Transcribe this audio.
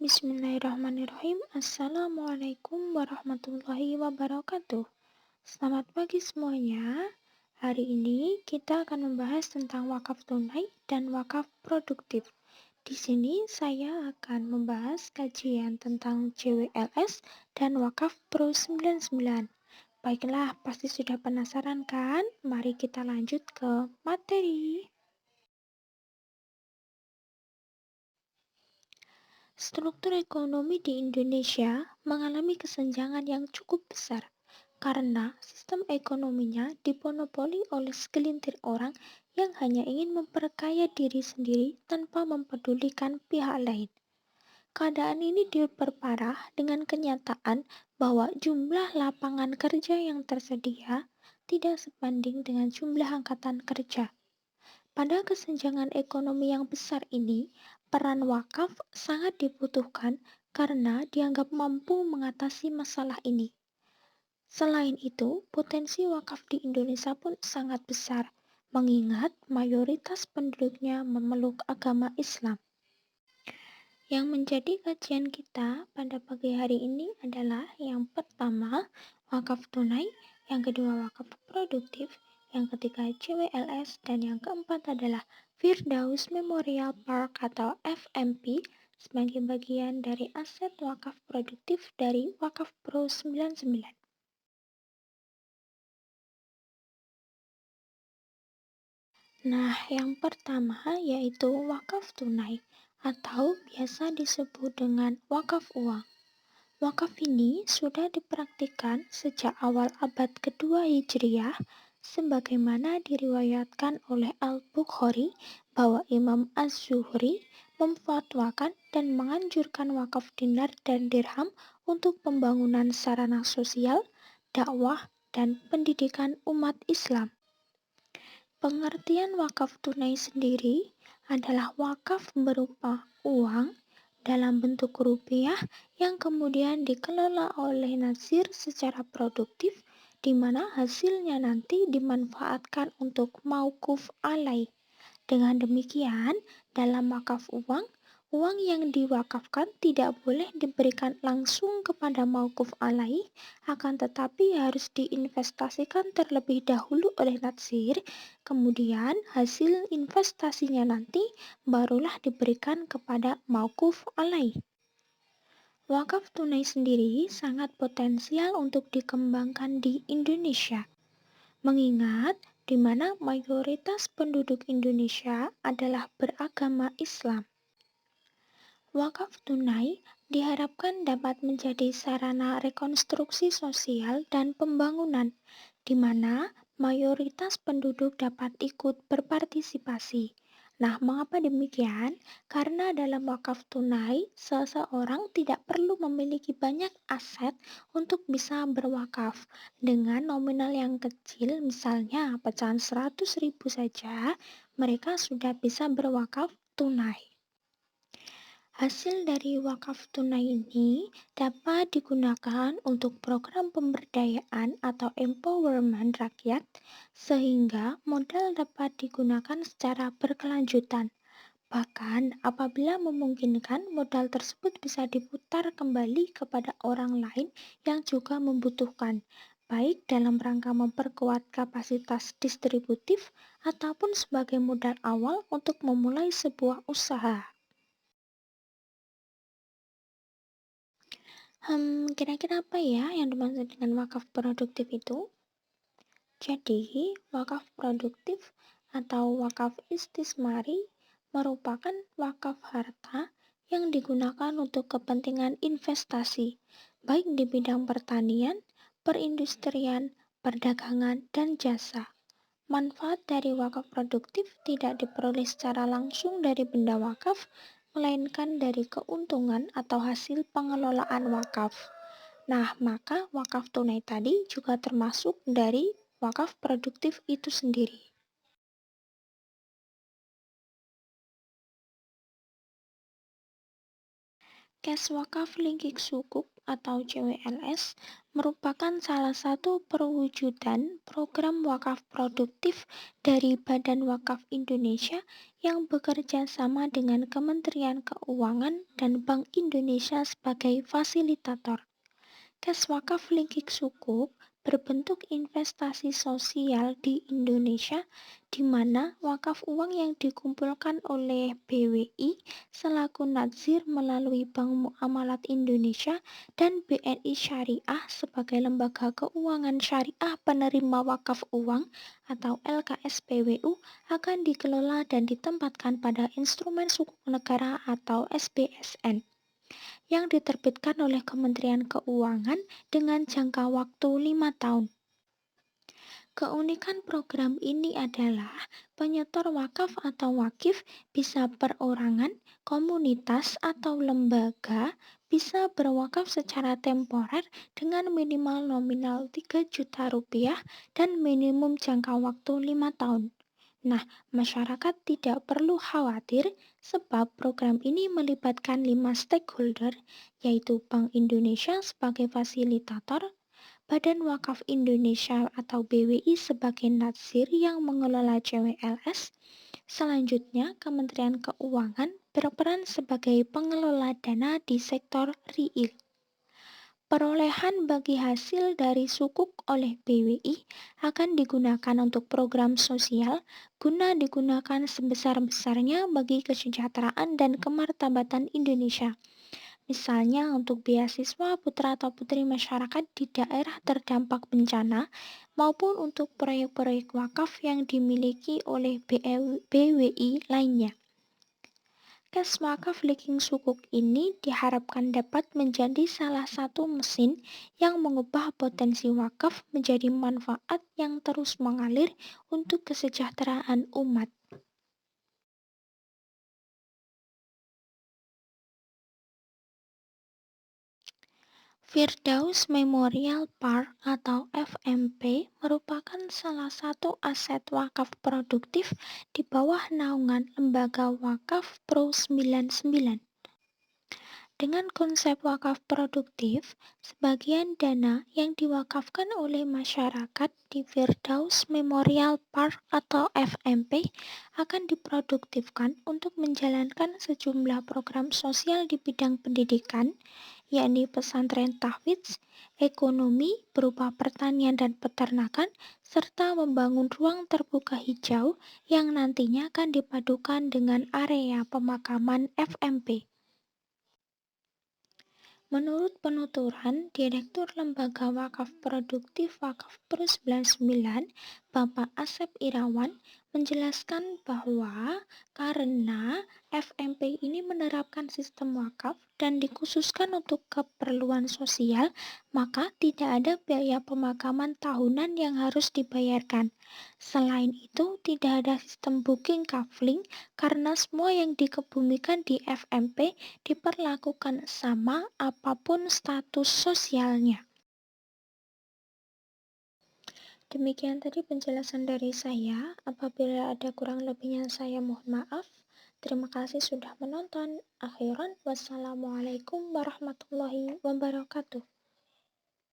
Bismillahirrahmanirrahim. Assalamualaikum warahmatullahi wabarakatuh. Selamat pagi semuanya. Hari ini kita akan membahas tentang wakaf tunai dan wakaf produktif. Di sini saya akan membahas kajian tentang JWLS dan wakaf Pro 99. Baiklah, pasti sudah penasaran kan? Mari kita lanjut ke materi. Struktur ekonomi di Indonesia mengalami kesenjangan yang cukup besar karena sistem ekonominya dimonopoli oleh segelintir orang yang hanya ingin memperkaya diri sendiri tanpa mempedulikan pihak lain. Keadaan ini diperparah dengan kenyataan bahwa jumlah lapangan kerja yang tersedia tidak sebanding dengan jumlah angkatan kerja. Pada kesenjangan ekonomi yang besar ini, peran wakaf sangat dibutuhkan karena dianggap mampu mengatasi masalah ini. Selain itu, potensi wakaf di Indonesia pun sangat besar, mengingat mayoritas penduduknya memeluk agama Islam. Yang menjadi kajian kita pada pagi hari ini adalah yang pertama, wakaf tunai, yang kedua wakaf produktif, yang ketiga JWLS, dan yang keempat adalah Firdaus Memorial Park atau FMP sebagai bagian dari aset wakaf produktif dari Wakaf Pro 99. Nah, yang pertama yaitu wakaf tunai atau biasa disebut dengan wakaf uang. Wakaf ini sudah dipraktikkan sejak awal abad kedua Hijriah sebagaimana diriwayatkan oleh Al-Bukhari bahwa Imam Az-Zuhri memfatwakan dan menganjurkan wakaf dinar dan dirham untuk pembangunan sarana sosial, dakwah, dan pendidikan umat Islam. Pengertian wakaf tunai sendiri adalah wakaf berupa uang dalam bentuk rupiah yang kemudian dikelola oleh nazir secara produktif di mana hasilnya nanti dimanfaatkan untuk mauquf alaih. Dengan demikian, dalam wakaf uang, uang yang diwakafkan tidak boleh diberikan langsung kepada mauquf alaih, akan tetapi harus diinvestasikan terlebih dahulu oleh nazir, kemudian hasil investasinya nanti barulah diberikan kepada mauquf alaih. Wakaf tunai sendiri sangat potensial untuk dikembangkan di Indonesia, mengingat di mana mayoritas penduduk Indonesia adalah beragama Islam. Wakaf tunai diharapkan dapat menjadi sarana rekonstruksi sosial dan pembangunan, di mana mayoritas penduduk dapat ikut berpartisipasi. Nah, mengapa demikian? Karena dalam wakaf tunai, seseorang tidak perlu memiliki banyak aset untuk bisa berwakaf. Dengan nominal yang kecil, misalnya pecahan 100.000 saja, mereka sudah bisa berwakaf tunai. Hasil dari wakaf tunai ini dapat digunakan untuk program pemberdayaan atau empowerment rakyat sehingga modal dapat digunakan secara berkelanjutan. Bahkan apabila memungkinkan modal tersebut bisa diputar kembali kepada orang lain yang juga membutuhkan, baik dalam rangka memperkuat kapasitas distributif ataupun sebagai modal awal untuk memulai sebuah usaha. Kira-kira apa ya yang dimaksud dengan wakaf produktif itu? Jadi, wakaf produktif atau wakaf istismari merupakan wakaf harta yang digunakan untuk kepentingan investasi, baik di bidang pertanian, perindustrian, perdagangan, dan jasa. Manfaat dari wakaf produktif tidak diperoleh secara langsung dari benda wakaf, melainkan dari keuntungan atau hasil pengelolaan wakaf. Nah, maka wakaf tunai tadi juga termasuk dari wakaf produktif itu sendiri. Kes wakaf Linggik Sukuk atau CWLS merupakan salah satu perwujudan program wakaf produktif dari Badan Wakaf Indonesia yang bekerja sama dengan Kementerian Keuangan dan Bank Indonesia sebagai fasilitator. Kes wakaf linkik sukuk berbentuk investasi sosial di Indonesia, di mana wakaf uang yang dikumpulkan oleh BWI selaku nadzir melalui Bank Muamalat Indonesia dan BNI Syariah sebagai lembaga keuangan syariah penerima wakaf uang atau LKSPWU akan dikelola dan ditempatkan pada instrumen sukuk negara atau SBSN yang diterbitkan oleh Kementerian Keuangan dengan jangka waktu 5 tahun. Keunikan program ini adalah penyetor wakaf atau wakif bisa perorangan, komunitas, atau lembaga bisa berwakaf secara temporer dengan minimal nominal 3 juta rupiah dan minimum jangka waktu 5 tahun. Nah, masyarakat tidak perlu khawatir sebab program ini melibatkan 5 stakeholder, yaitu Bank Indonesia sebagai fasilitator, Badan Wakaf Indonesia atau BWI sebagai nadzir yang mengelola CWLS. Selanjutnya, Kementerian Keuangan berperan sebagai pengelola dana di sektor real. Perolehan bagi hasil dari sukuk oleh BWI akan digunakan untuk program sosial guna digunakan sebesar-besarnya bagi kesejahteraan dan kemartabatan Indonesia. Misalnya untuk beasiswa putra atau putri masyarakat di daerah terdampak bencana maupun untuk proyek-proyek wakaf yang dimiliki oleh BWI lainnya. Kes wakaf linking sukuk ini diharapkan dapat menjadi salah satu mesin yang mengubah potensi wakaf menjadi manfaat yang terus mengalir untuk kesejahteraan umat. Firdaus Memorial Park atau FMP merupakan salah satu aset wakaf produktif di bawah naungan Lembaga Wakaf Pro 99. Dengan konsep wakaf produktif, sebagian dana yang diwakafkan oleh masyarakat di Firdaus Memorial Park atau FMP akan diproduktifkan untuk menjalankan sejumlah program sosial di bidang pendidikan, yakni pesantren tahfidz, ekonomi berupa pertanian dan peternakan, serta membangun ruang terbuka hijau yang nantinya akan dipadukan dengan area pemakaman FMP. Menurut penuturan Direktur Lembaga Wakaf Produktif Wakaf Pro 99, Bapak Asep Irawan, menjelaskan bahwa karena FMP ini menerapkan sistem wakaf dan dikhususkan untuk keperluan sosial, maka tidak ada biaya pemakaman tahunan yang harus dibayarkan. Selain itu, tidak ada sistem booking kafling karena semua yang dikebumikan di FMP diperlakukan sama apapun status sosialnya. Demikian tadi penjelasan dari saya. Apabila ada kurang lebihnya saya mohon maaf. Terima kasih sudah menonton. Akhiran, wassalamualaikum warahmatullahi wabarakatuh.